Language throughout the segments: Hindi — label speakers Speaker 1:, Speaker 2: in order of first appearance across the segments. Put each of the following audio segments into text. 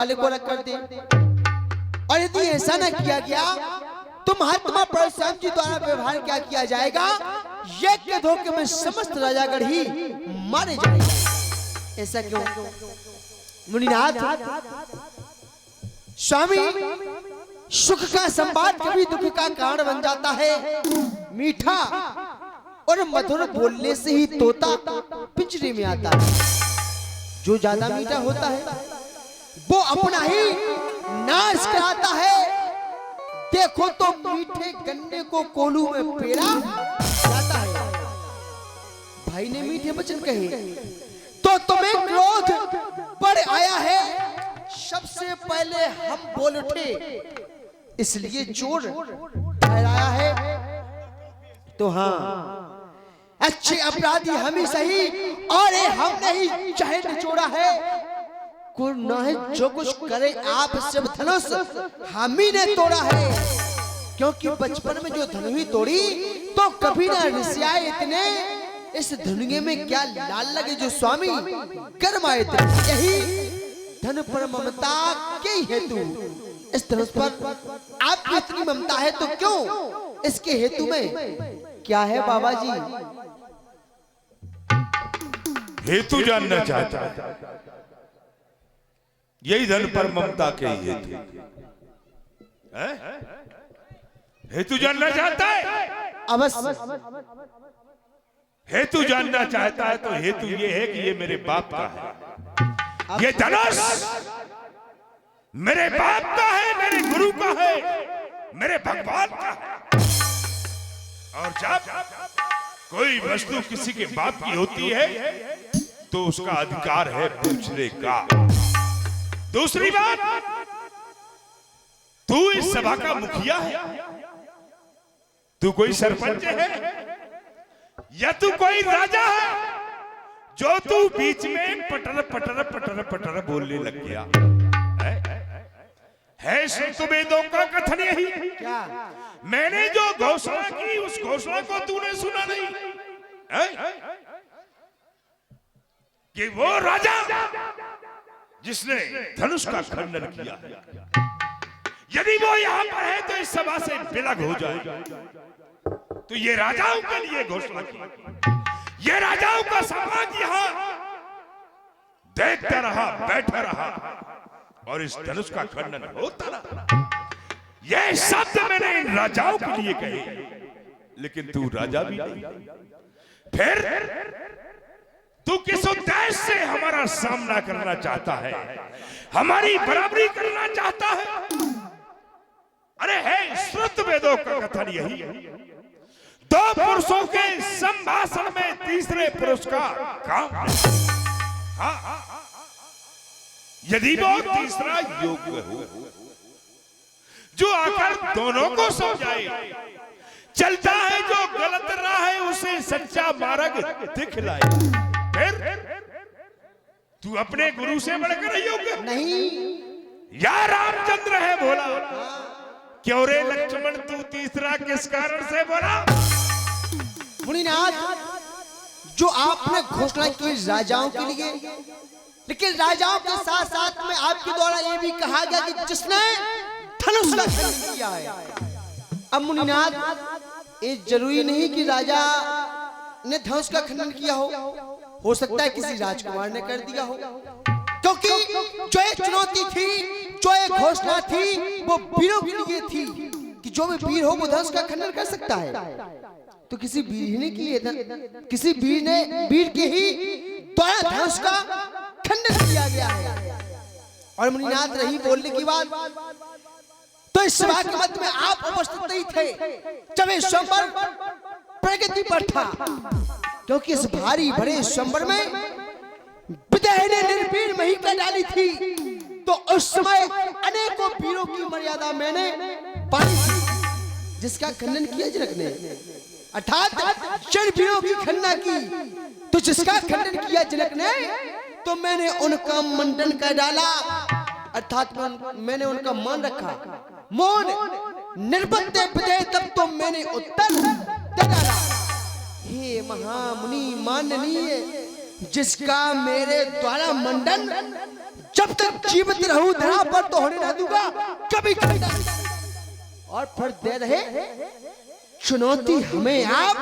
Speaker 1: वाले को रख कर दे, और यदि ऐसा न किया गया तो महात्मा परशुराम जी द्वारा व्यवहार क्या किया जाएगा, यज्ञ के धोखे में समस्त राजागढ़ ही मारे जाएंगे। ऐसा क्यों मुनिनाथ? स्वामी, सुख का संवाद कभी दुख का कारण बन जाता है। मीठा और मधुर बोलने से ही तोता पिंजरे में आता है। जो ज्यादा मीठा होता है वो अपना ही नाश कराता है। देखो तो मीठे गन्ने को कोलू में पेड़ा जाता है। भाई ने मीठे वचन कहे तो तुम्हें क्रोध बढ़ आया है। सबसे पहले हम बोल उठे, इसलिए चोर ठहराया है। तो हाँ, अच्छे अपराधी हम ही सही, और हमने ही चाहे निचोड़ा है। को न है जो कुछ करे आप शिव धनुष हम ही ने तोड़ा है। क्योंकि बचपन में जो धनु ही तोड़ी तो कभी ना रिसियाए इतने। इस धनुगे में क्या लाल लगे जो स्वामी गरमाए थे। यही धन पर ममता के हेतु इस धनुष पर आपकी इतनी ममता है तो क्यों इसके हेतु में क्या है बाबा जी?
Speaker 2: हेतु जानना चाहता है। यही धन पर ममता के ही हेतु है? हेतु जानना चाहता है?
Speaker 1: अवश्य।
Speaker 2: हेतु जानना चाहता है तो हेतु ये है कि ये मेरे बाप का है। ये धनुष मेरे बाप का है, मेरे गुरु का है, मेरे भगवान का है। और जब कोई वस्तु किसी के बाप की होती है तो उसका अधिकार है पूछने का। दूसरी बात, तू इस सभा का मुखिया है, तू कोई सरपंच है या तू कोई राजा है जो तू बीच में पटर पटर पटर पटर बोलने लग गया है? संत वेदों का कथन यही
Speaker 1: क्या?
Speaker 2: मैंने जो घोषणा की उस घोषणा को तूने सुना नहीं है? कि वो राजा जिसने धनुष का खंडन किया है, यदि वो यहां पर है तो इस सभा से विलग हो जाए। तो ये राजाओं के लिए घोषणा की, ये राजाओं का समाज यहां देखता रहा, बैठा रहा और इस धनुष का खंडन होता रहा। ये शब्द मैंने इन राजाओं के लिए कहे, लेकिन तू राजा भी नहीं। फिर तू किस उद्देश्य से हमारा सामना करना चाहता है, हमारी बराबरी करना चाहता है? अरे है श्रुत वेदों का कथन यही है, दो पुरुषों के संभाषण में तीसरे पुरुष का काम है। हाँ, यदि वो तीसरा योग्य हो जो आकर दोनों को समझाए, चलता है जो गलत राह है उसे सच्चा मार्ग दिखलाए। फिर तू अपने गुरु से बढ़कर योग्य
Speaker 1: नहीं।
Speaker 2: या रामचंद्र है बोला, क्यों रे लक्ष्मण तू तीसरा किस कारण से बोला?
Speaker 1: मुनिनाथ, जो आपने घोषणा की राजाओं के लिए, लेकिन राजाओं के साथ साथ में आपके द्वारा ये भी कहा गया कि जिसने धनुष का खंडन किया है। अब मुनिनाथ, ये जरूरी नहीं कि राजा ने धनुष का खंडन किया हो सकता है किसी राजकुमार ने कर दिया हो। क्योंकि जो एक चुनौती थी, जो एक घोषणा थी, वो वीरों के लिए थी कि जो भी वीर हो वो धनुष का खंडन कर सकता है। तो किसी वीर ने की, किसी वीर के ही द्वारा धनुष का खंडन किया गया है। और मुनिनाथ, रही बोलने की बात, तो इस सभा के मध्य में आप उपस्थित नहीं थे जब ये स्वयंवर प्रगति पर था। क्योंकि इस भारी बड़े स्वयंवर में विदेह ने निर्वीर महिका डाली थी, तो उस समय अनेकों वीरों की मर्यादा मैंने पाई थी, जिसका खंडन किया जनक ने। अर्थात जिन वीरों की खंडना की तो जिसका खंडन किया जनक ने, तो मैंने उनका मंडन कर डाला। अर्थात मैंने उनका मान रखा, मौन निर्बत्ते विदेह, तब तो मैंने उत्तर दे डाला। हे महामुनि माननीय, जिसका मेरे द्वारा मंडन जब तक जीवित रहूं धरा पर तो होने ना दूंगा कभी कभी। और फिर दे रहे चुनौती हमें आप,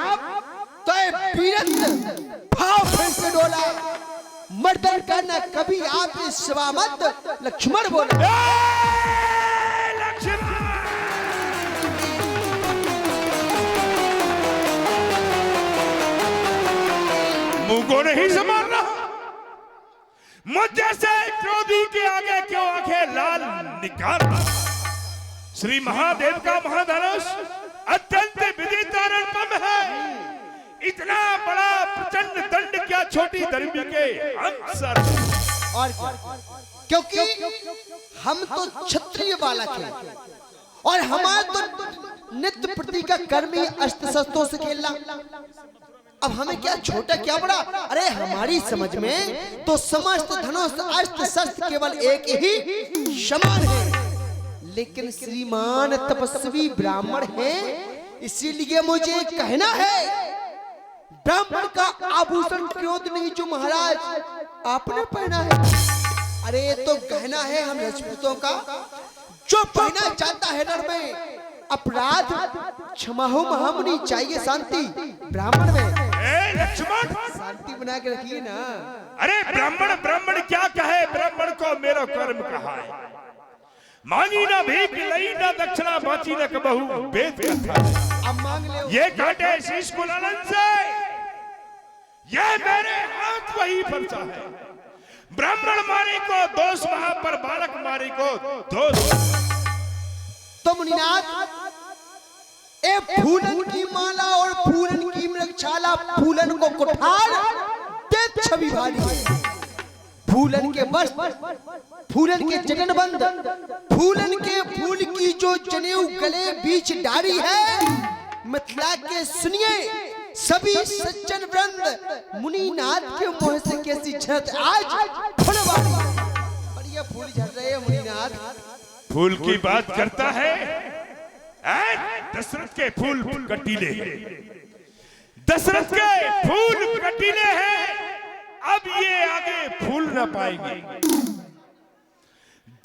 Speaker 1: तो वीरत्व भाव फिर से डोला, मर्दन करना कभी आप इस सिवा मत लक्ष्मण बोला।
Speaker 2: मुंह को नहीं संभाल रहा, मुझ जैसे क्रोधी के आगे क्यों आंखें लाल निकाल रहा। श्री महादेव का महाधनुष अत्यंत विदितारणपम है, इतना बड़ा प्रचंड दंड क्या छोटी धर्मी के हम सर।
Speaker 1: और क्योंकि हम तो क्षत्रिय बालक हैं और हमारा तो नित्य प्रति का कर्म ही अस्त्र शस्त्रों से खेलना। अब हमें क्या छोटा क्या बड़ा, अरे हमारी समझ में तो समस्त धनुष अस्त्र शस्त्र केवल एक ही समान है। लेकिन श्रीमान तपस्वी ब्राह्मण हैं, इसीलिए मुझे कहना है ब्राह्मण का आभूषण क्यों नहीं जो महाराज आपने पहना है। अरे ये तो गहना है हम राजपूतों का, जो पहना चाहता है नर में अपराध क्षमा हो महामुनि, चाहिए शांति ब्राह्मण में।
Speaker 2: लक्ष्मण
Speaker 1: शांति बना के रखिए ना।
Speaker 2: अरे ब्राह्मण ब्राह्मण क्या कहे, ब्राह्मण को मेरा कर्म कहा है। मांगी ना भीख लई ना दक्षिणा बाची न कबहू वेद कथा।
Speaker 1: अब मांग ले।
Speaker 2: ये काटे शीश कुलानन से, ये मेरे हाथ वही फंसा है। ब्राह्मण मारी को दोष वहां पर बालक मारी को दोष।
Speaker 1: तो मुनिनाथ ए फूलन की माला और फूलन की मृगछाला, फूलन को कुठार दे छवि भारी है। फूलन के वस्त्र, फूलन के जटन बंद, फूलन के फूल की जो जनेऊ गले बीच डारी है। मिथिला के सुनिए सभी सज्जन वृंद, मुनिनाथ के मुंह से कैसी झलक आज फुलवारी। बढ़िया फूल झड़ रहे हैं मुनिनाथ।
Speaker 2: फूल की बात करता है, दशरथ के फूल कटीले, दशरथ के फूल कटीले हैं, अब ये आगे फूल न पाएंगे।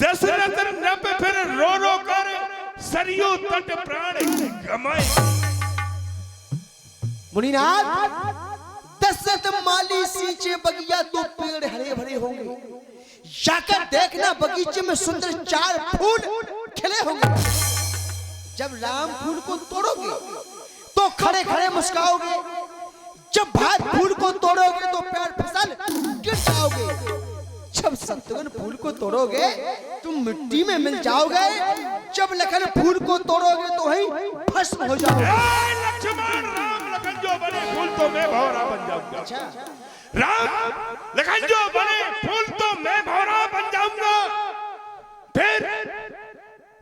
Speaker 2: दशरथ नप फिर रो रो कर सरयू तट प्राण गमाए।
Speaker 1: मुनिनाथ दशरथ माली सींचे बगिया तो पेड़ हरे भरे होंगे, जाकर देखना बगीचे में सुंदर चार फूल खिले होंगे। जब राम फूल को तोड़ोगे तो खड़े खड़े मुस्कुराओगे, जब भात फूल को तोड़ोगे तो पैर फिसल गिर जाओगे, जब शत्रुघ्न फूल को तोड़ोगे तुम मिट्टी में मिल जाओगे, जब लखन फूल को तोड़ोगे तो वहीं भस्म हो जाओगे।
Speaker 2: लक्ष्मण राम लखन जो बने फूल तो मैं भौरा बन जाऊंगा।
Speaker 1: अच्छा।
Speaker 2: राम लखन जो बने फूल तो मैं भौरा बन जाऊंगा, फिर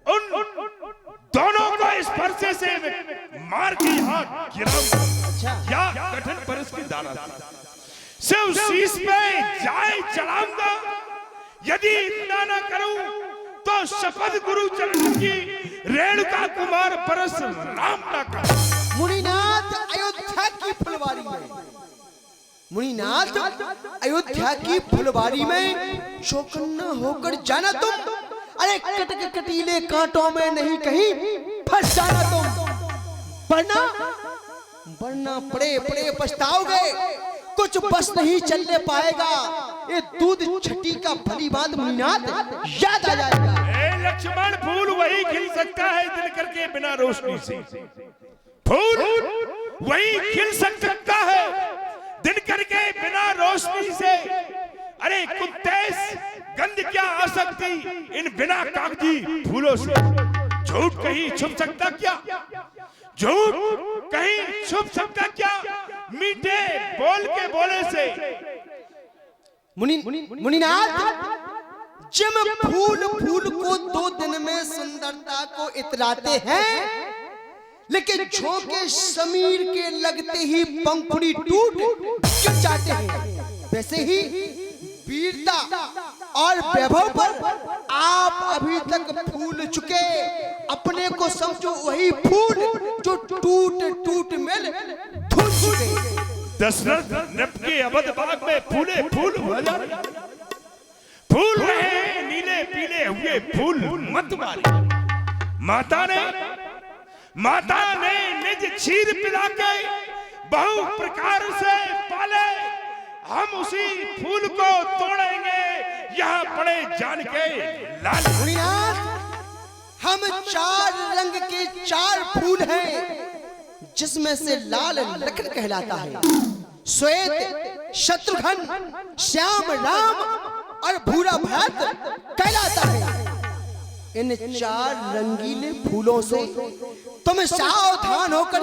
Speaker 2: उन दोनों को स्पर्श से मार के हाथ गिराऊंगा या कठिन परस की दाना सिर्फ शीश पे जाए चढ़ाऊंगा। यदि इतना न करूं तो शपथ गुरु चरण की रेणुका कुमार परस राम ना कर।
Speaker 1: मुनिनाथ अयोध्या की फुलवारी में, मुनिनाथ अयोध्या की फुलवारी में चौकन्ना होकर जाना तुम। अरे कटक कटीले कांटों में नहीं कहीं फंस जाना तुम, वरना पड़े पड़े पछताओगे, कुछ बस नहीं चलने पाएगा। ये दूध छठी का भली बात मुनिनाथ याद आ जाएगा।
Speaker 2: लक्ष्मण फूल वही खिल सकता है दिन करके बिना रोशनी से, फूल वही खिल सकता है दिन करके बिना रोशनी से। अरे कुत्तेस गंध क्या आ सकती इन बिना कागजी फूलों से। झूठ कहीं छुप सकता क्या, झूठ कहीं छुप सकता क्या मीठे बोल के बोले से।
Speaker 1: मुनिनाथ जब फूल फूल को 2 दिन में सुंदरता को इतराते हैं, लेकिन झोंके समीर के लगते ही पंखुड़ी टूट गिर जाते हैं, वैसे ही वीरता और वैभव पर आप अभी तक फूल चुके। अपने को समझो वही फूल जो टूट टूट मिल फूल चुके।
Speaker 2: दशरथ नप के अवध बाग में फूले फूल फूल रहे हुए फूल मत मारे। माता ने निज क्षीर पिला के बहु प्रकार से पाले, हम उसी फूल को तोड़ेंगे यहाँ पड़े जान के लाल।
Speaker 1: मुनिनाथ, हम 4 रंग के 4 फूल हैं, जिसमें से लाल लखन कहलाता है, श्वेत शत्रुघ्न, श्याम राम और भूरा भरत कहलाता है। इन 4 रंगीले फूलों से तुम सावधान होकर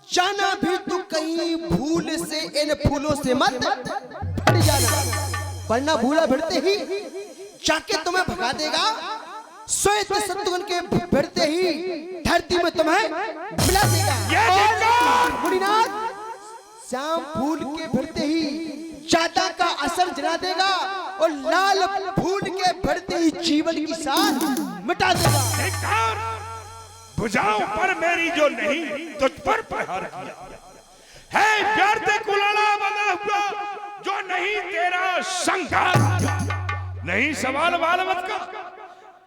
Speaker 1: जाना भी तो कहीं भूल से इन फूलों से मत फट जाना, वरना भूला भिड़ते ही जाके तुम्हें भगा देगा। श्वेत शत्रुघ्न के भिड़ते ही धरती में तुम्हें मिला देगा। मुनिनाथ, श्याम फूल के भिड़ते ही जाता का असर जला देगा और लाल फूल के भिड़ते ही जीवन की साथ मिटा देगा।
Speaker 2: भुजाओं पर मेरी जो नहीं तुझ पर प्रहार किया है, प्यार से कुलाड़ा बना हुआ जो नहीं तेरा संघार किया। नहीं सवाल बालवत का,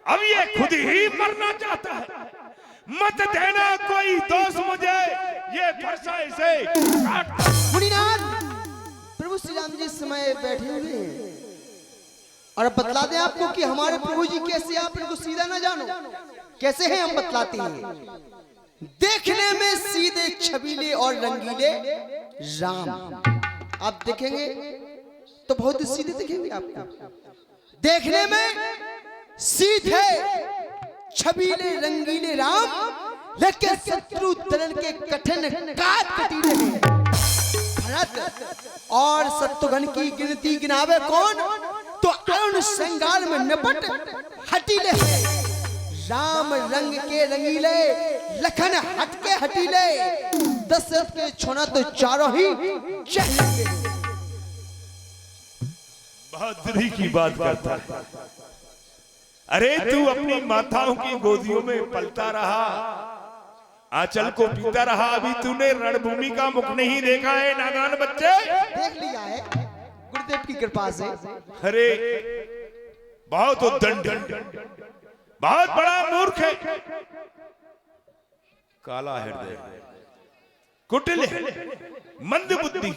Speaker 2: अब ये खुद ही मरना चाहता है। मत देना कोई दोष मुझे, ये फरसा इसे काट।
Speaker 1: मुनिनाथ, प्रभु श्री राम जी इस समय बैठे हुए हैं और बतला दें आपको कि हमारे प्रभु जी कैसे, आप इनको सीधा ना जानो कैसे हैं, हम बतलाते हैं। देखने में सीधे छबीले और रंगीले राम, आप देखेंगे तो बहुत ही सीधे दिखेंगे आपको। देखने में सीधे छबीले रंगीले राम, लेकिन शत्रु दलन के कठिन काट कटीले हैं। भरत और शत्रुघ्न की गिनती गिनावे कौन, तो अरुण श्रृंगार में निपट हटीले हैं। राम रंग के रंगीले, लखन हट के हटीले, दशरथ के छोना तो चारों ही चहले।
Speaker 2: बहादुरी की बात करता है। अरे तू अपनी माताओं की गोदियों में पलता रहा, आंचल को पीता रहा, अभी तूने रणभूमि का मुख नहीं देखा है नादान बच्चे।
Speaker 1: देख लिया है गुरुदेव की कृपा से।
Speaker 2: अरे बहुत उद्दंड, बहुत बड़ा मूर्ख है, काला हृदय, कुटिल है, मंद बुद्धि,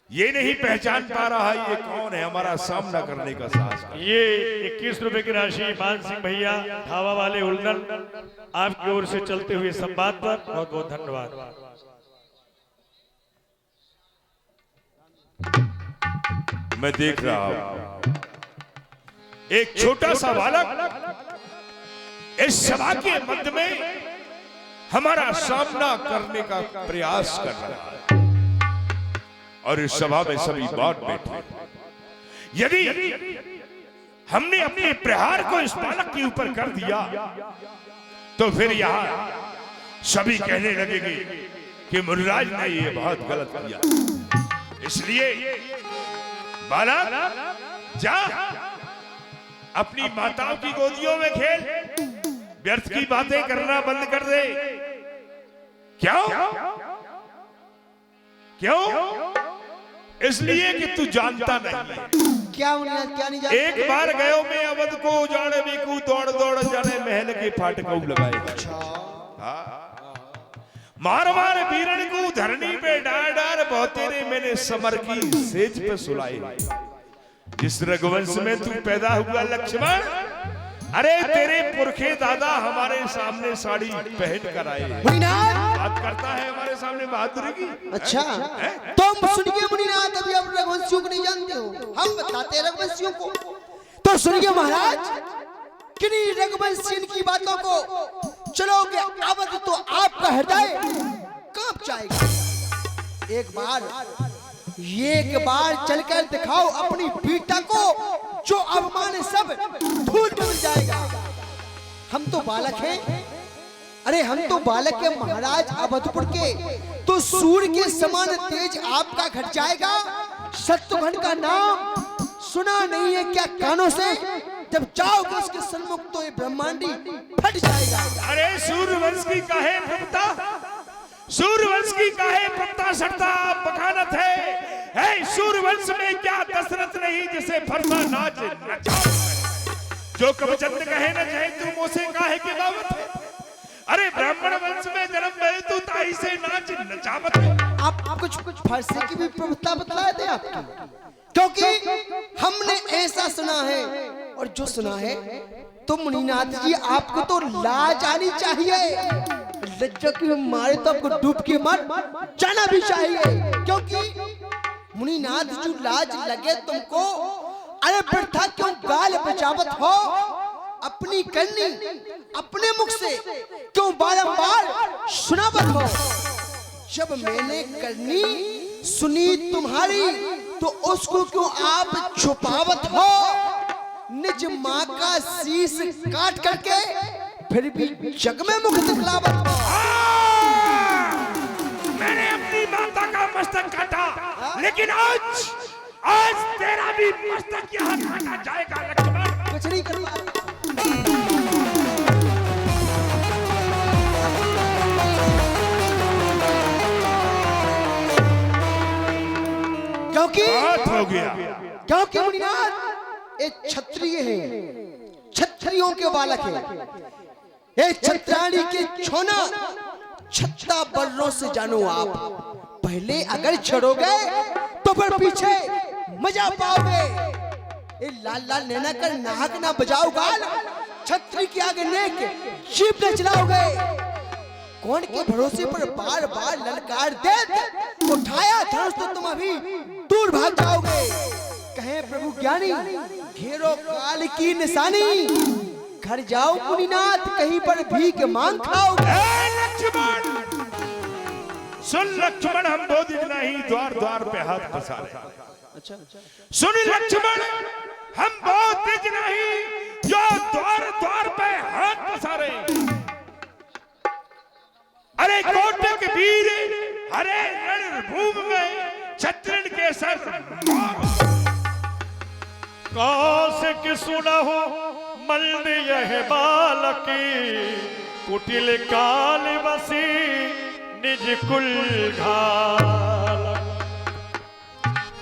Speaker 2: ये नहीं पहचान पा रहा ये कौन है हमारा सामना करने का साहस।
Speaker 3: ये 21 रुपए की राशि मान सिंह भैया ढाबा वाले उल्लन आपकी ओर से चलते हुए संवाद पर बहुत बहुत धन्यवाद।
Speaker 2: मैं देख रहा हूं एक छोटा सा बालक इस सभा के मध्य में हमारा सामना करने का प्रयास कर रहा है और इस सभा में सभी बात बैठे। यदि हमने अपने प्रहार को इस बालक के ऊपर कर दिया तो फिर यहां सभी कहने लगेंगे कि मुनिराज ने ये बहुत गलत किया। इसलिए बालक जा अपनी माताओं की गोदियों में खेल, व्यर्थ की बातें करना बंद कर दे। क्यों? इसलिए कि तू जानता नहीं है।
Speaker 1: क्या नहीं जानता?
Speaker 2: एक बार गयो में अवध को उजाड़े बिकू, दौड़ दौड़ जाने महल के फाटकों लगाए। मार मार बीरण को धरनी पे डार डार, बहुतेरे मैंने समर की सेज पे सुलाए। जिस रघुवंश में तू पैदा हुआ लक्ष्मण, अरे तेरे पुरखे दादा हमारे सामने साड़ी पहन कर आए। बात करता है हमारे सामने बहादुरी की।
Speaker 1: अच्छा तुम सुनिए मुनिनाथ, अभी आप रघुवंशियों को नहीं जानते हो, हम बताते हैं रघुवंशियों को। तो सुनिए महाराज, किन्हीं रघुवंशियों की बातों को चलोगे अवध तो आपका हृदय कांप जाएगा। एक बार चलकर दिखाओ अपनी बेटा को, जो अवमान सब धूल में मिल जाएगा। हम तो बालक हैं, अरे हम तो बालक है महाराज अवधपुर के, तो सूर्य के समान तेज आपका घट जाएगा। शत्रुघ्न का नाम सुना नहीं है क्या कानों से? जब जाओगे उसके सन्मुख तो ये ब्रह्मांडी फट जाएगा।
Speaker 2: अरे सूर्यवंश की काहे प्रभुता, सूर्यवंश की काहे प्रभुता सड़ता बखानत है। सूर्यवंश में क्या दशरथ नहीं जिसे फरसा नाच नचाओ। जो कबचंद कहे न चाहे तू मोसे काहे की दावत है। अरे ब्राह्मण वंश में जन्म ले तू ताई से नाच नचावत है।
Speaker 1: आप कुछ फारसी की भी प्रभुता बतला दे आपकी, क्योंकि हमने ऐसा सुना है और जो सुना है तो मुनिनाथ जी आपको तो लाज आनी चाहिए, लज्जा की मारे तो आपको डूब के मर जाना भी चाहिए, क्योंकि मुनिनाथ जो लाज लगे तुमको, अरे वृथा क्यों गाल बचावत हो, अपनी करनी अपने मुख से क्यों बारंबार सुनावत हो। जब मैंने करनी सुनी तुम्हारी तो उसको क्यों आप छुपावत हो, निज माँ का शीश काट करके फिर भी जग में मुख दिखलावत हो।
Speaker 2: मैंने अपनी माता का मस्तक काटा, लेकिन आज तेरा भी मस्तक यहाँ काटा जाएगा लक्ष्मण।
Speaker 1: कुछ नहीं कर पा रहे। क्योंकि मुनिनाथ एक क्षत्रिय है, क्षत्रियों के बालक है, एक क्षत्राणी के छोना 36 वर्षों से जानो आप। पहले अगर छोड़ोगे तो फिर पीछे मजा पाओगे। ए लाल लाल नैना कर नाहक ना बजाओ गाल, छत्री के आगे नेक जीप न चलाओगे। कौन के भरोसे पर बार बार ललकार दे, उठाया धनुष तो तुम अभी दूर भाग जाओगे। कहे प्रभु ज्ञानी घेरो काल की निशानी, घर जाओ मुनिनाथ कहीं पर भीख मांग खाओगे।
Speaker 2: लक्ष्मण सुन लक्ष्मण, हम 2 दिन नहीं द्वार द्वार पे हाथ पसारे।
Speaker 1: अच्छा
Speaker 2: सुन लक्ष्मण, हम 2 दिन नहीं जो द्वार द्वार पे हाथ पसारे। अरे कोटक वीर हरे रणभूमि में छत्रन के सर
Speaker 3: कौशिक सुनहु मल्ल यह बालकी, कुटिल काल बसी निज कुल घाल।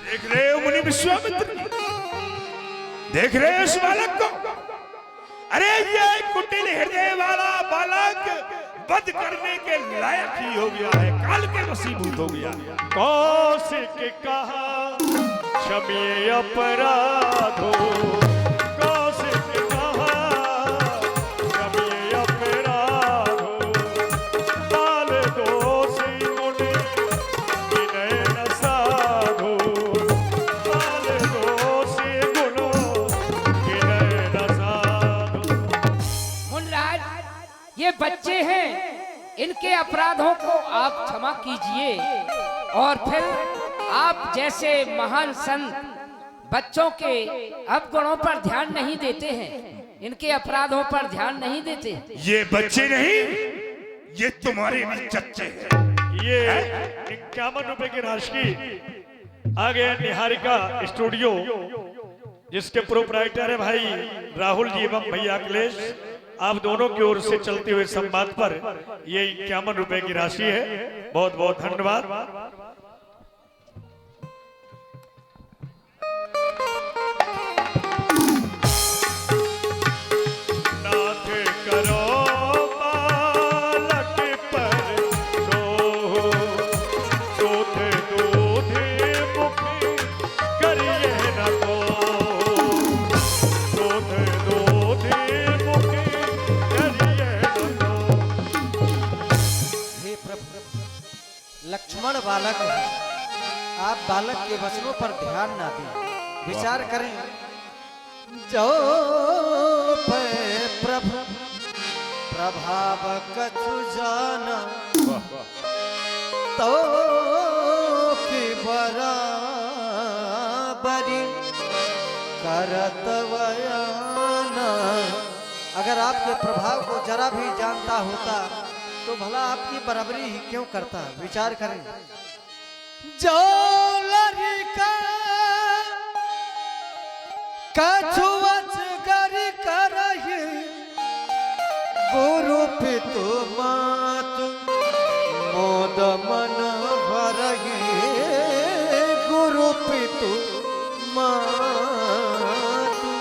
Speaker 2: देख रहे हो मुनि विश्वामित्र, देख रहे हो इस बालक को। अरे ये कुटिल हृदय वाला बालक वध करने के लायक ही हो गया है, काल के वशीभूत हो गया।
Speaker 3: कौशिक कहा क्षमी अपराधो, कौशिक कहा क्षमी अपराधो, बाल दोषी मुनि विनय न साधो, बाल दोषी गुण विनय न साधो।
Speaker 4: मुनिराज, ये बच्चे हैं, इनके अपराधों को आप क्षमा कीजिए और फिर आप जैसे महान संत बच्चों के अवगुणों पर ध्यान नहीं देते हैं, इनके अपराधों पर ध्यान नहीं देते।
Speaker 2: ये बच्चे नहीं, ये तुम्हारे भी चच्चे हैं।
Speaker 3: ये 51 रुपए की राशि आगे निहारिका स्टूडियो, जिसके प्रोप्राइटर है भाई राहुल जी एवं भैया अखिलेश, आप दोनों की ओर से चलते हुए संवाद पर ये 51 रुपए की राशि है। बहुत बहुत धन्यवाद। नाथ करो बालक पर सोहो, सोध दूधे मुख करिए न को, सोध दूधे मुख करिए न को।
Speaker 5: हे प्रभु, लक्ष्मण बालक है, आप बालक के वचनों पर ध्यान ना दें, विचार करें। जो प्रभु प्रभाव कछु जाना, तो की बराबरी करत बयाना। अगर आपके प्रभाव को जरा भी जानता होता तो भला आपकी बराबरी ही क्यों करता। विचार करें। जो लड़का कछु अजगर करहि, गुरु पितु मातु मोद मन भरहि, गुरु पितु मातु।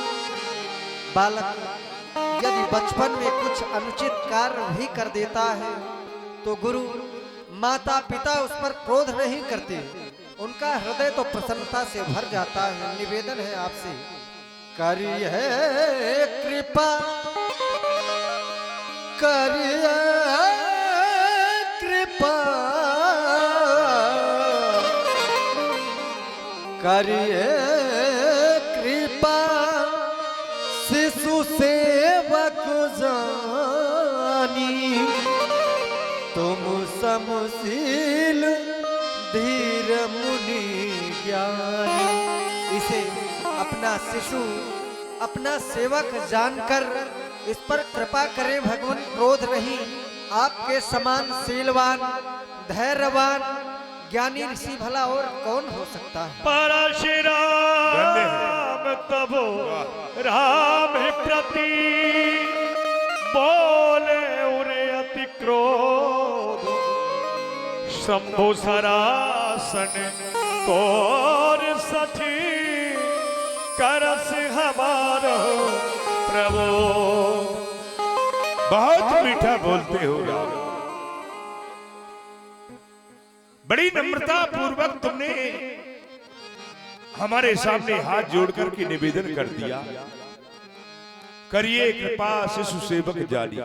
Speaker 5: बालक यदि बचपन में कुछ अनुचित कार्य भी कर देता है तो गुरु माता पिता उस पर क्रोध नहीं करते, उनका हृदय तो प्रसन्नता से भर जाता है। निवेदन है आपसे, करिए कृपा, करिए कृपा, करिए कृपा, शिशु सेवक जानी, तुम समशील धीर मुनि ज्ञानी। इसे अपना शिशु, अपना सेवक जानकर इस पर कृपा करें भगवान, क्रोध नहीं। आपके समान शीलवान, धैर्यवान, ज्ञानी ऋषि भला और कौन हो सकता है।
Speaker 3: परशुराम तबो राम प्रति बोले उरे अति क्रोध, शंभु सरासन कोर सठी, करस हमारो प्रभु।
Speaker 2: बहुत मीठा बोलते हो राम, बड़ी नम्रता पूर्वक तुमने हमारे सामने हाथ जोड़कर के निवेदन कर दिया, करिए कृपा शिशु सेवक जानी।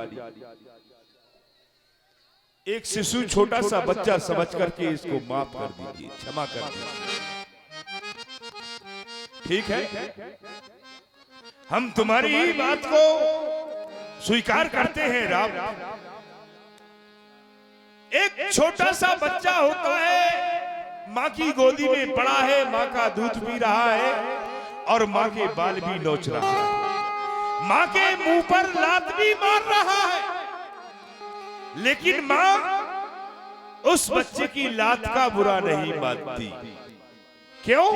Speaker 2: एक शिशु छोटा सा बच्चा समझ करके इसको माफ कर दीजिए, क्षमा कर दीजिए, ठीक है। हम तुम्हारी ही बात को स्वीकार करते हैं राम। एक छोटा सा बच्चा होता है, माँ की गोदी में पड़ा है, माँ का दूध पी रहा है और माँ के बाल भी नोच रहा है, माँ के मुंह पर लात भी मार रहा है, लेकिन माँ उस बच्चे की लात का बुरा नहीं मानती। क्यों?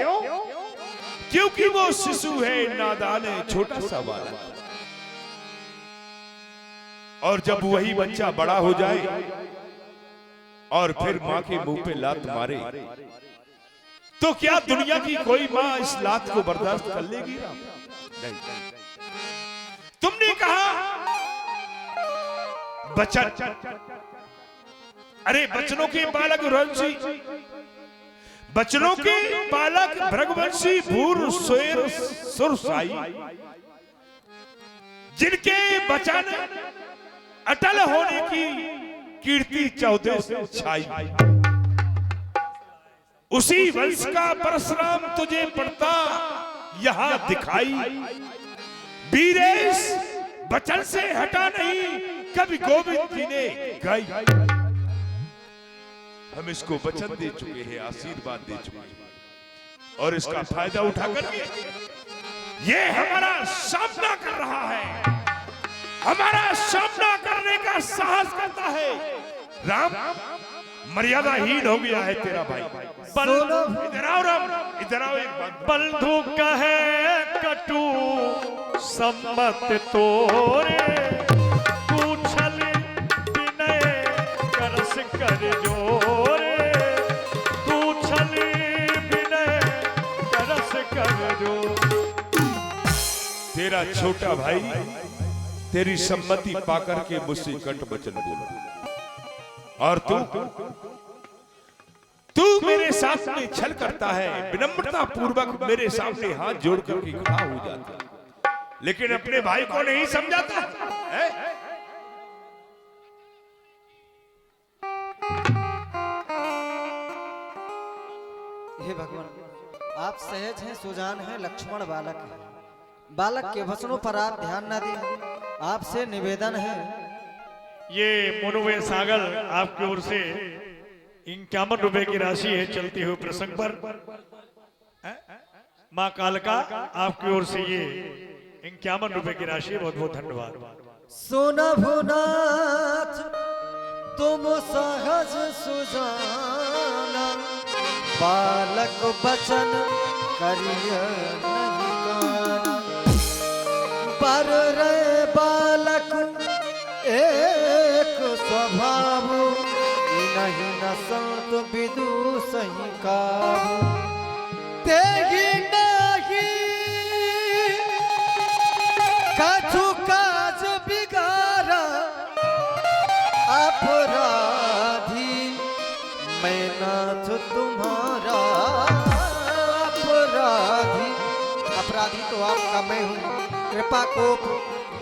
Speaker 2: क्योंकि वो शिशु है, नादान है, छोटा सा बालक। और जब वही बच्चा बड़ा हो जाए और फिर माँ के मुंह पे लात मारे, तो क्या दुनिया की कोई माँ इस लात को बर्दाश्त कर लेगी? नहीं। तुमने कहा बचन, अरे बचनों के बालक रघुवंशी, बचनों के बालक भृगुवंशी भूर स्वेर सुरसाई, जिनके बचन अटल होने की कीर्ति 14 से छाई, उसी वंश का परशुराम तुझे पड़ता यहां दिखाई। वीरेश बचन से हटा नहीं, कभी गोविंद जी ने गाई। हम इसको वचन दे चुके हैं, आशीर्वाद दे चुके हैं, और इसका फायदा उठाकर ये हमारा सामना कर रहा है, हमारा सामना करने का साहस करता है। राम, मर्यादाहीन हो गया है तेरा भाई। इधर आओ राम, इधर आओ। एक बात,
Speaker 3: बंधु कहे कटु सम्मत तोरे, पूछल विनय करस कर जोरे, पूछल विनय करस कर जो।
Speaker 2: तेरा छोटा भाई तेरी सम्मति पाकर के मुझसे कट वचन बोला, और तू मेरे साथ में छल करता है, विनम्रता पूर्वक मेरे सामने हाथ जोड़ करके खड़ा हो जाता है, लेकिन अपने भाई को नहीं समझाता है?
Speaker 5: हे भगवान, आप सहज हैं, सुजान हैं, लक्ष्मण बालक हैं। बालक के वचनों पर आप ध्यान न दें। आपसे निवेदन है,
Speaker 3: ये मुनुवे सागर आपकी ओर से 51 रुपए की राशि है चलते हुए प्रसंग पर। माँ कालका आपकी ओर से ये 51 रुपए की राशि है, बहुत बहुत धन्यवाद।
Speaker 5: सोनभुनाथ तुम सहज सुजाना, बालक बचन करिय नहीं काना। पर रे बालक एक स्वभाव, नहीं न संत विदु सही काबू। तेहि नहीं कछु काज बिगाड़ा अपराधी मैं नाथ तुम्हारा अपराधी। अपराधी तो आपका मैं हूँ, कृपा को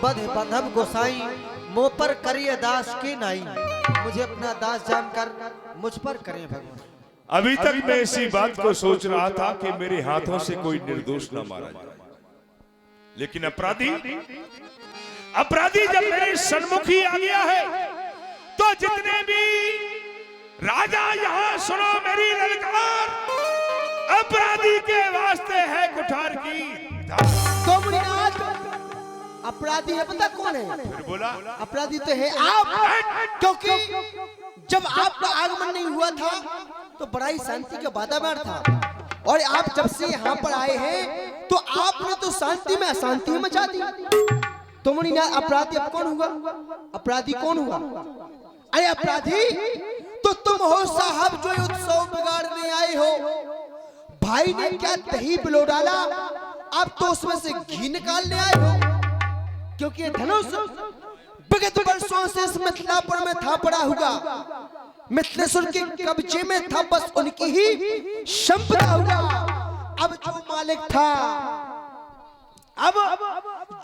Speaker 5: बध बंधव गोसाई मुँह पर करिए दास की नाई। मुझे अपना दास जानकर मुझ पर करें भगवान।
Speaker 2: अभी तक मैं इसी बात को सोच रहा था कि मेरे हाथों से कोई निर्दोष न मारा जाए, लेकिन अपराधी जब मेरे सन्मुख ही आ गया है तो जितने भी राजा यहां सुनो मेरी ललकार, अपराधी के वास्ते है कुठार की।
Speaker 1: तो मुनिनाथ, अपराधी है पता कौन है?
Speaker 2: फिर बोला
Speaker 1: अपराधी तो है आप, क्योंकि जब आपका आगमन नहीं हुआ था तो बड़ा ही शांति का वातावरण था, और आप जब से यहाँ पर आए हैं तो आपने तो शांति में अशांति मचा दी। तो मुनिनाथ, अपराधी अब कौन हुआ? अपराधी कौन हुआ? अरे अपराधी तो तुम हो साहब, जो उत्सव बिगाड़ने आए हो। भाई ने क्या दही पिलो डाला, आप तो उसमें से घी निकालने आए हो, क्योंकि ये धनुष विगत वर्षों से इस मिथिलापुर में था पड़ा हुआ, मिथिलेश्वर के कब्जे में था, बस उनकी ही संपदा हुआ। अब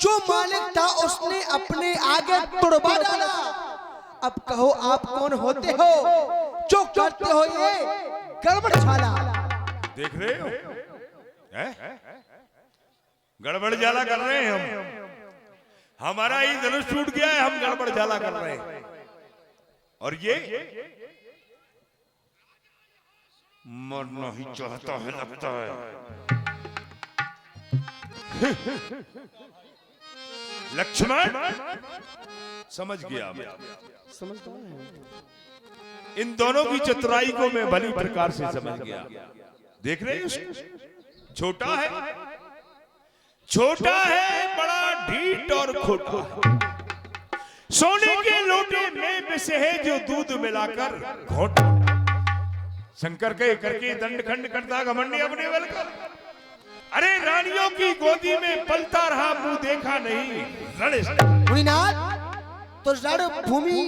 Speaker 1: जो मालिक था उसने अपने आगे तुड़वा डाला। अब कहो आप कौन होते हो जो करते हो ये गड़बड़ झाला?
Speaker 2: देख रहे हो गड़बड़ जाला कर रहे हैं हम। हमारा ही धनुष टूट गया है, हम गड़बड़ जाला कर रहे हैं। और ये मरना ही चाहता है लगता है। लक्ष्मण समझ गया मैं,
Speaker 1: समझता हूं।
Speaker 2: इन दोनों की चतुराई को मैं भली प्रकार से समझ गया। देख रहे हैं छोटा है बड़ा ढीठ और खोटा। सोने के लोटे में बिसे है जो दूध मिलाकर घोटा। शंकर के करके दंड खंड करता घमंडी अपने बल कर। अरे रानियों की गोदी में पलता रहा, मुंह देखा नहीं
Speaker 1: मुनिनाथ, तो रण भूमि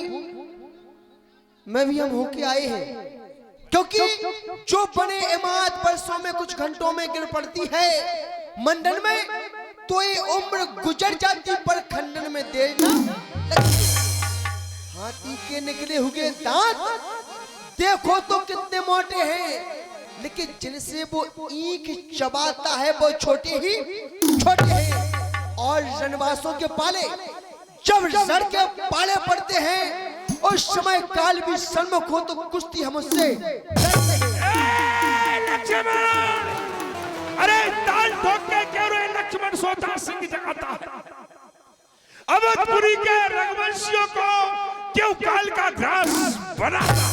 Speaker 1: में भी हम होके आए हैं, क्योंकि जो बने इमारत वर्षों में कुछ घंटों में गिर पड़ती है मंडन में, तो ये उम्र गुजर जाती पर खंडन में देर ना लगती। हाथी के निकले हुए दांत देखो तो कितने मोटे हैं, लेकिन जिनसे वो ईंख चबाता है वो छोटे हैं। और रणवासों के पाले जब रण के पाले पड़ते हैं, उस समय काल भी सन्मुख हो तो कुश्ती हम उससे
Speaker 2: अरे ताल ठोक के क्यों रे लक्ष्मण सोता सिंह जगाता है। अवधपुरी के रघुवंशियों को क्यों काल का घास बनाता।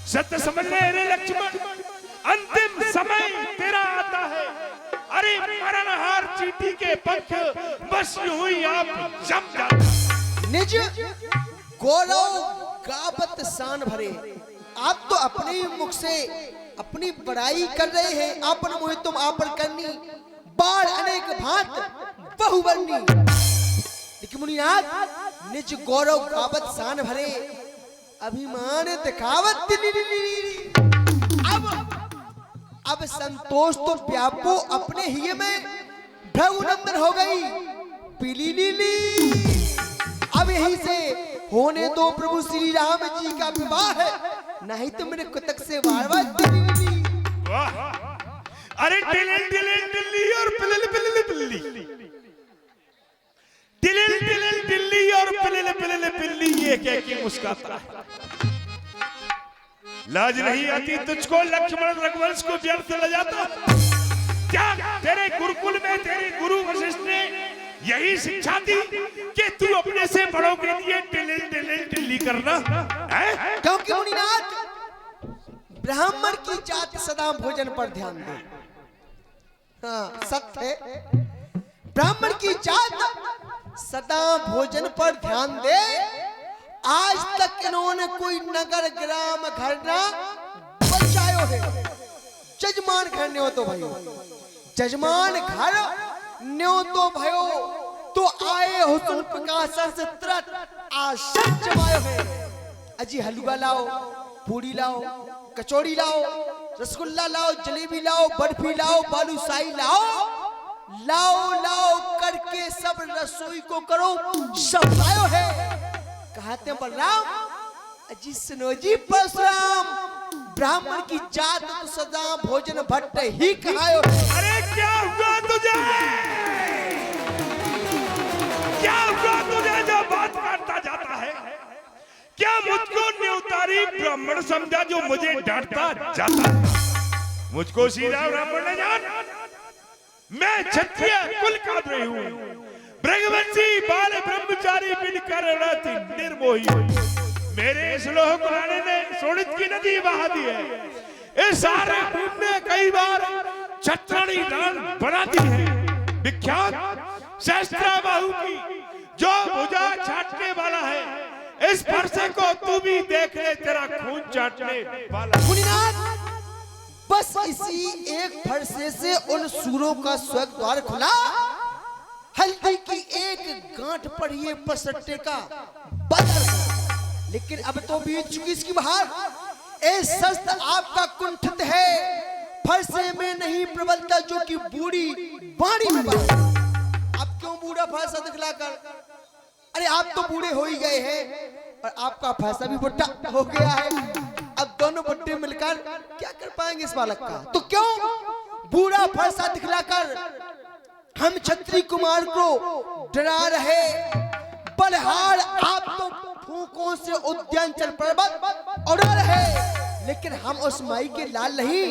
Speaker 2: सत्य समझ ले रे लक्ष्मण, अंतिम समय तेरा आता है। अरे मरणहार चींटी के पंख बस यूं ही आप जम जाते।
Speaker 1: निज गौरव गावत शान भरे, आप तो अपने मुख से अपनी बड़ाई कर रहे हैं। आपन मोहि तुम आपन करनी, बाढ़ अनेक भांत बहुवर्णी। लेकिन मुनिनाथ, निज गौरव गावत शान भरे, अभिमान दिखावत अब संतोष तो व्यापो अपने ही में भ्रघुनंदन हो गई पीली नीली। अब यहीं से होने दो प्रभु श्री राम जी का विवाह, नहीं तो मेरे कुतक से वार-वार
Speaker 2: अरे टिलिल टिलिल टिल्ली और पिलिल पिलिल पिल्ली, टिलिल टिलिल टिल्ली और पिलिल पिलिल पिल्ली, ये कह के मुस्कुराता है। लाज नहीं आती तुझको लक्ष्मण रघुवंश को व्यर्थ ले जाता। क्या तेरे गुरुकुल में तेरे गुरु वशिष्ठ ने यही शिक्षा दी कि तू अपने से बड़ों के लिए टिलिल टिलिल टिल्ली करना है?
Speaker 1: क्योंकि मुनिनाथ, ब्राह्मण की जाति सदा भोजन पर ध्यान दे। हाँ, सत्य है, ब्राह्मण की जात सदा भोजन पर ध्यान दे। आज तक इन्होंने कोई नगर ग्राम घर ना बचायो है। जजमान घर ने हो तो भयो, जजमान घर न्यो तो भयो, तो आए हुस्न प्रकाशन से तुरंत आश्चर्य जमायो है। अजी हलवा लाओ, पूरी लाओ, कचौड़ी लाओ, रसगुल्ला लाओ, जलेबी लाओ, बर्फी लाओ, बालूशाही लाओ, लाओ लाओ करके सब रसोई को करो, सब लायो है। कहते बलराम, अजी सुनो जी परशुराम, ब्राह्मण की जात तो सदा भोजन भट्ट ही कहायो है।
Speaker 2: अरे क्या हुआ तुझे, क्या हुआ तुझे जो बात करता जाता है? क्या मुझको न्योतारी ब्राह्मण समझा जो मुझे डांटता जाता? मुझको सीधा ब्राह्मण न जान, मैं क्षत्रिय कुल का रही हूँ, भृगवंशी बाल ब्रह्मचारी बिनकर रति निर्मोही। मेरे इस लोह पुराने ने सोनित की नदी बहा दी है। इस सारे भूमि ने कई बार छत्रणी दान बना दी है। विख्यात सहस्त्राबाहु की जो भुजा छाटने वाला है, इस फरसे को तू भी देख ले, तेरा खून चाटने वाला।
Speaker 1: मुनिनाथ, बस इसी एक फरसे से उन सूरों का स्वर्ग द्वार खुला। हल्दी की एक गांठ पर ये पसट्टे का बदर, लेकिन अब तो बीत चुकी इसकी बहार। ए शस्त्र आपका कुंठित है, फरसे में नहीं प्रबलता जो कि बूढ़ी बाणी में बल। अब क्यों बूढ़ा फरसा दिखलाकर? अरे आप तो बूढ़े हो ही गए हैं और आपका फरसा भी बुढ़ा हो गया है। अब दोनों बुढ़े मिलकर क्या कर पाएंगे इस बालक का? तो क्यों बूढ़ा फरसा दिखलाकर हम क्षत्रिय कुमार को डरा रहे? बलहार आप तो फूकों से उद्यांचल पर्वत उड़ा रहे, लेकिन हम उस माई के लाल नहीं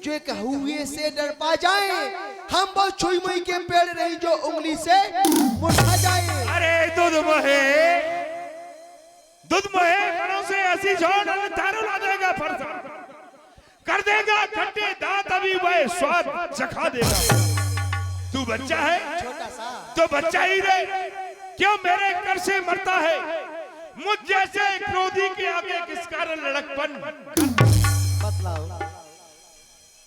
Speaker 1: जो एक हुए से डर पा जाए। हम वो छुई मुई के पेड़ नहीं जो उंगली से उठा जाए।
Speaker 2: अरे दूध मोहे करों से ऐसी छोड़ तारो ला देगा फरसा, कर देगा खट्टे दांत, अभी वह स्वाद चखा देगा। तू बच्चा है,
Speaker 1: छोटा सा
Speaker 2: तो बच्चा ही रहे, क्यों मेरे कर से मरता है? मुझ जैसे क्रोधी के आगे किस कारण लड़कपन?
Speaker 1: बतलाओ।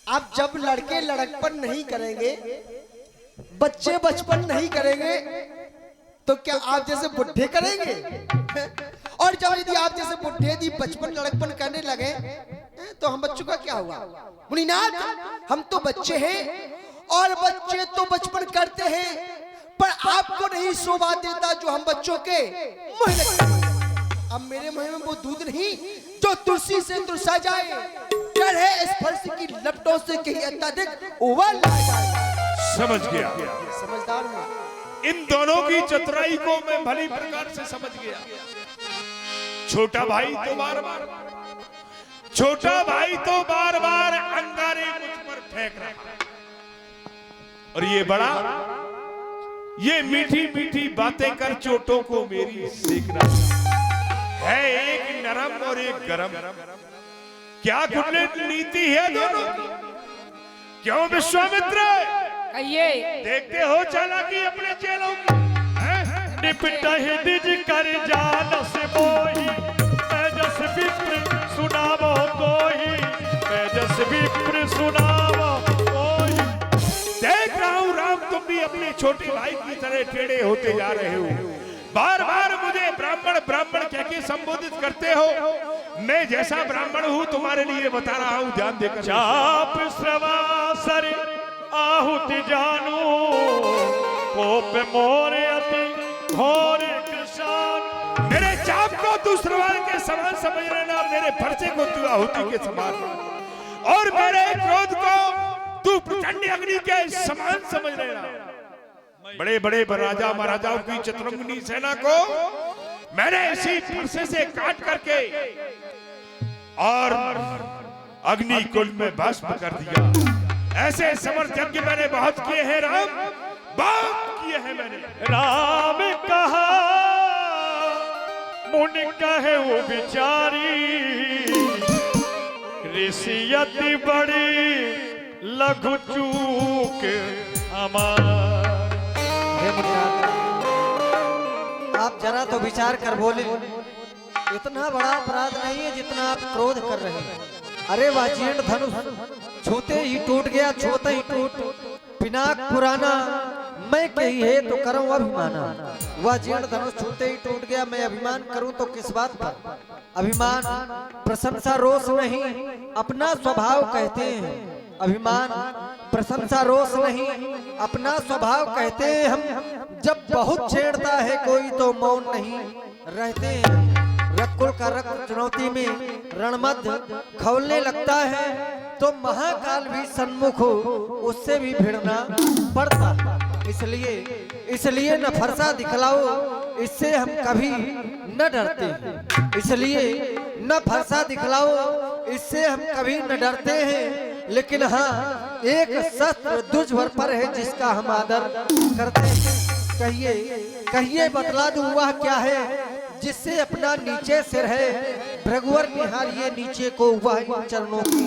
Speaker 1: आप जब लड़के लड़कपन नहीं करेंगे, बच्चे बचपन नहीं करेंगे, तो क्या आप जैसे बुढ़े करेंगे? और जब यदि आप जैसे बुढ़े यदि बचपन लड़कपन करने लगे, तो हम बच्चों का क्या हुआ? मुनिनाथ, हम तो बच्चे हैं और बच्चे तो बचपन करते हैं, पर आपको नहीं शोभा देता जो हम बच्चों के मुंह लगते हैं। अब मेरे मुंह में वो दूध नहीं जो तुलसी से तुलसा जाए, चढ़े इस फरसी की लपटों से कहीं अत्यधिक उबाल ला जाए।
Speaker 2: समझ गया,
Speaker 1: समझदार हूं।
Speaker 2: इन दोनों की चतुराई को मैं भली प्रकार से समझ गया। छोटा भाई तो बार बार अंगारे मुझ पर फेंक रहा, और ये बड़ा, ये मीठी मीठी बातें कर चोटों को मेरी सेकना है। एक नरम और एक गरम, क्या कुटिल नीति है दोनों की? क्यों विश्वामित्र
Speaker 4: कहिए।
Speaker 2: देखते हो चालाकी अपने चेलों की?
Speaker 3: निपटहि निज कर जान से मोही, मैं जस विप्र सुनावो कोही, मैं जस विप्र सुनावो कोही।
Speaker 2: देख रहा हूं राम, तुम भी अपने छोटे भाई की तरह टेढ़े होते जा रहे हो। बार बार मुझे ब्राह्मण ब्राह्मण कह के संबोधित करते हो। मैं जैसा ब्राह्मण हूं तुम्हारे लिए बता रहा हूं, ध्यान देकर।
Speaker 3: चाप श्रवासर आहुति जानू, कोप मोरे अति घोर कृशान।
Speaker 2: मेरे चाप को तू श्रवाल के समान समझ लेना, मेरे फरसे को तू आहुति के समान, और मेरे क्रोध को तू प्रचंड अग्नि के समान समझ लेना। बड़े बड़े राजा महाराजाओं की चतुरंगिनी सेना को मैंने इसी फरसे से काट करके और अग्नि कुंड में भस्म कर दिया। ऐसे समर यज्ञ मैंने बहुत किए हैं राम, बहुत किए हैं मैंने।
Speaker 3: राम कहा मुनि कहे वो बिचारी, ऋषियति बड़ी लघु चूक हमार।
Speaker 5: आप जरा तो विचार कर बोले, इतना बड़ा अपराध नहीं है जितना आप क्रोध कर रहे हैं। अरे वह जीर्ण धनुष छूते ही टूट गया, छूते ही टूट। पिनाक पुराना मैं कही है तो करूं अभिमान, वह जीर्ण धनुष छूते ही टूट गया, मैं अभिमान करूं तो किस बात पर? अभिमान प्रशंसा रोष नहीं, अपना स्वभाव कहते हैं। अभिमान प्रशंसा रोष नहीं, अपना स्वभाव कहते हैं। हम जब बहुत छेड़ता है कोई तो मौन नहीं रहते हैं। रकुल का रक्त चुनौती में रणमध्य खौलने लगता है तो महाकाल भी सन्मुख हो उससे भी भिड़ना पड़ता। इसलिए न फरसा दिखलाओ, इससे हम कभी न डरते हैं। इसलिए न फरसा दिखलाओ, इससे हम कभी न डरते हैं। लेकिन हाँ, एक शस्त्र दुर्धर पर है जिसका हम आदर करते हैं। कहिए बतला दूं वह क्या है जिससे अपना नीचे सिर है। भृगुवर निहारिए नीचे को, वह इन चरणों की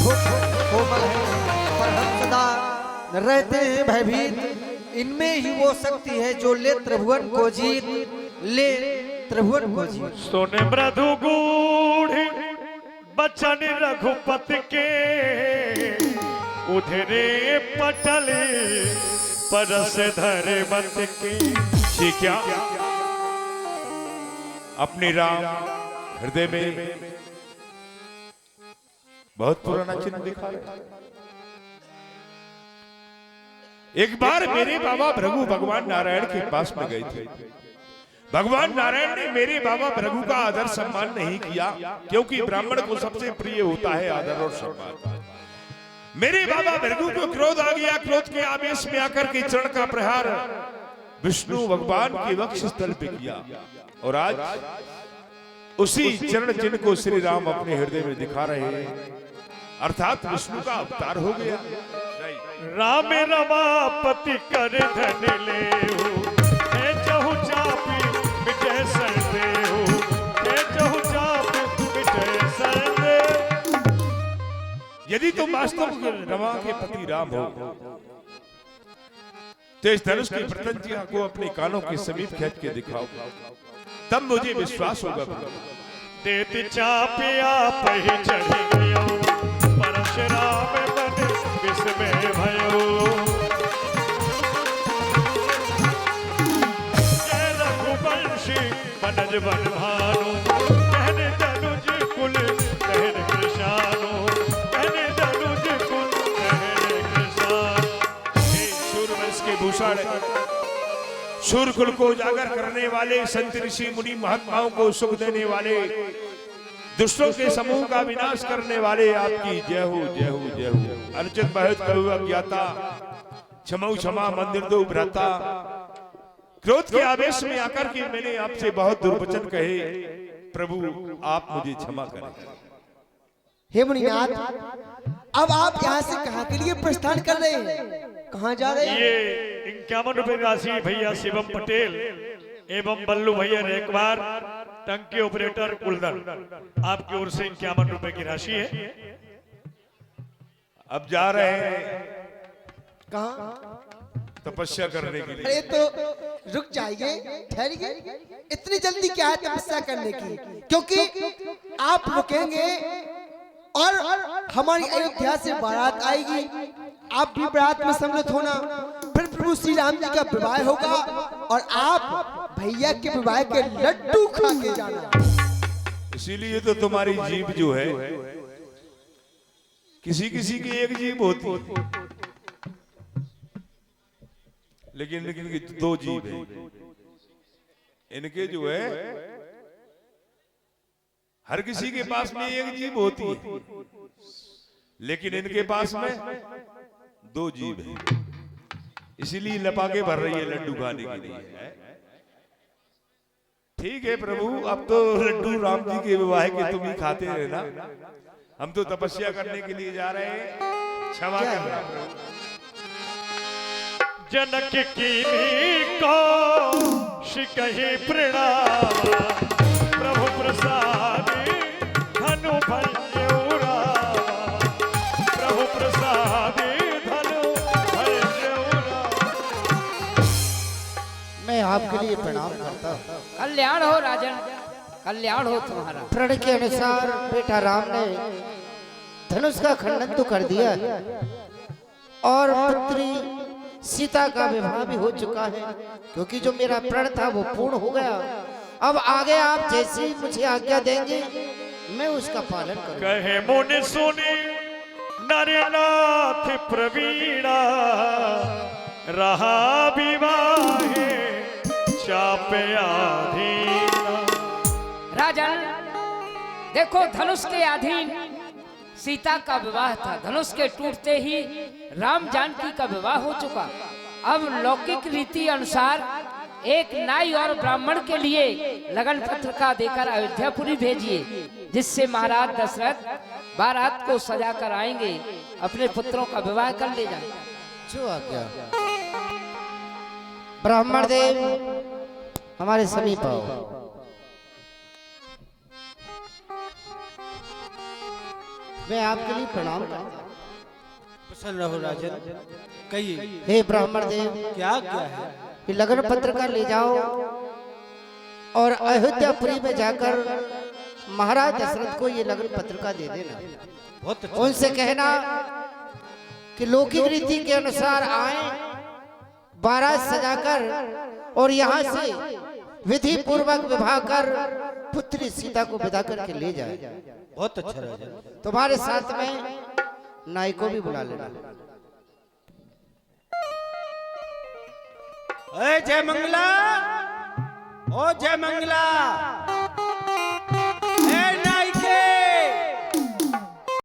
Speaker 5: कोमल है। पर हम सदा रहते हैं भयभीत, इनमें ही वो शक्ति है जो ले त्रिभुवन को जीत, ले त्रिभुवन को जीत।
Speaker 3: सोने मृदु गूढ़ बचन रघुपति के, उधरे पटल परस धरे मत के।
Speaker 2: ये क्या अपने राम हृदय में बहुत पुराना चिन्ह दिखा है। एक बार मेरे बाबा भृगु भगवान नारायण के पास में गए थे। भगवान नारायण ने मेरे बाबा भृगु का आदर सम्मान नहीं किया, क्योंकि ब्राह्मण को सबसे प्रिय होता है आदर और सम्मान। मेरे बाबा भृगु को क्रोध आ गया। क्रोध के आवेश में आकर के चरण का प्रहार विष्णु भगवान के वक्ष स्थल पे किया, और आज उसी चरण चिन्ह को श्री राम अपने हृदय में दिखा रहे हैं, अर्थात विष्णु का अवतार हो गया।
Speaker 3: राम रमापति कर धन ले हे चहु चापी मिटे सर दे हे चहु चापी मिटे सर दे।
Speaker 2: यदि तुम वास्तव में रमा के पति राम हो तो इस धनुष की प्रतंजिया को अपने कानों के समीप खींच के दिखाओ, तब मुझे विश्वास होगा।
Speaker 3: देती चापिया पही चढ़ी गयो, परशुराम मन विस्मय भयो। जय रघुवंशी बनज बन भानु, कहने दनुज कुल कहने कृषानु, कहने दनुज कुल कहने कृषानु।
Speaker 2: सूर्यवंश के भूषण, सूर्य कुल को उजागर करने वाले, संत ऋषि मुनि महात्माओं को सुख देने वाले, दुष्टों के समूह का विनाश करने वाले, आपकी जय हो जय हो जय हो। अर्चित बहुत कहु अज्ञाता, क्षमौ क्षमा मंदिर दो भ्राता। क्रोध के आवेश में आकर के मैंने आपसे बहुत दुर्वचन कहे, प्रभु आप मुझे क्षमा करें।
Speaker 1: हे मुनिनाथ, अब आप यहाँ से कहाँ के लिए प्रस्थान कर रहे हैं? कहाँ जा रहे हैं?
Speaker 3: ये 51 रुपए राशि भैया शिवम पटेल एवं बल्लू भैया रेकवार, टंकी ऑपरेटर कुलदर, आपकी ओर से 51 रुपए की राशि है।
Speaker 2: अब जा रहे हैं
Speaker 1: कहाँ?
Speaker 2: तपस्या करने के लिए।
Speaker 1: अरे तो रुक जाइए, ठहरिए। इतनी जल्दी क्या है तपस्या करने की? क्योंकि आप रुकेंगे और हमारी अयोध्या से बारात आएगी, आप भी बारात में सम्मिलित होना, फिर प्रभु श्री राम जी का विवाह होगा और आप भैया के विवाह के लड्डू खा के जाना।
Speaker 2: इसीलिए तो तुम्हारी जीभ जो है, किसी किसी की एक जीभ होती है, लेकिन इनकी 2 जीभ है। इनके जो है हर किसी के पास में एक जीभ होती है, लेकिन इनके पास में 2 जीभ है। इसीलिए लपाके भर रही है लड्डू खाने के लिए। ठीक है प्रभु, अब तो लड्डू राम जी के विवाह के तुम ही खाते रहना, हम तो तपस्या करने के लिए जा रहे हैं। क्षमा करना।
Speaker 3: जनक की को शिकहि प्रणाम, प्रभु प्रसादी धनु भल्यौरा, प्रभु प्रसादी धनु भल्यौरा।
Speaker 6: मैं आपके लिए प्रणाम करता हूँ।
Speaker 4: कल्याण हो राजन, कल्याण हो तुम्हारा।
Speaker 6: प्रण के अनुसार बेटा राम ने धनुष का खंडन तो कर दिया और पुत्री सीता का विवाह भी हो चुका है, क्योंकि जो मेरा प्रण था वो पूर्ण हो गया। अब आगे आप जैसे ही मुझे आज्ञा देंगे मैं उसका पालन करूंगा।
Speaker 3: कहे मुनि सुनी नरनाथ प्रवीणा, रहा विवाहे चापे आधीना।
Speaker 4: राजन देखो, धनुष के अधीन सीता का विवाह था। धनुष के टूटते ही राम जानकी का विवाह हो चुका। अब लौकिक रीति अनुसार एक नाई और ब्राह्मण के लिए लगन पत्रिका देकर अयोध्यापुरी भेजिए, जिससे महाराज दशरथ बारात को सजा कर आएंगे, अपने पुत्रों का विवाह कर ले जाएंगे।
Speaker 6: जो आज्ञा। ब्राह्मण देव हमारे समीप आओ। मैं आपके लिए प्रणाम करता हूं।
Speaker 5: प्रसन्न रहो राजन, कहिए
Speaker 6: हे ब्राह्मण देव,
Speaker 5: क्या क्या है?
Speaker 6: ये लगन पत्रिका ले जाओ और अयोध्यापुरी में जाकर महाराज दशरथ को ये लगन पत्रिका दे देना।
Speaker 5: बहुत अच्छा।
Speaker 6: उनसे कहना कि लौकिक रीति के अनुसार आए, बारात सजाकर और यहाँ से विधि पूर्वक विवाह कर पुत्री सीता को विदा करके ले जाए।
Speaker 5: बहुत अच्छा राजन।
Speaker 6: तुम्हारे साथ में नाई को भी बुला लेना।
Speaker 5: जय मंगला, ओ जय मंगला।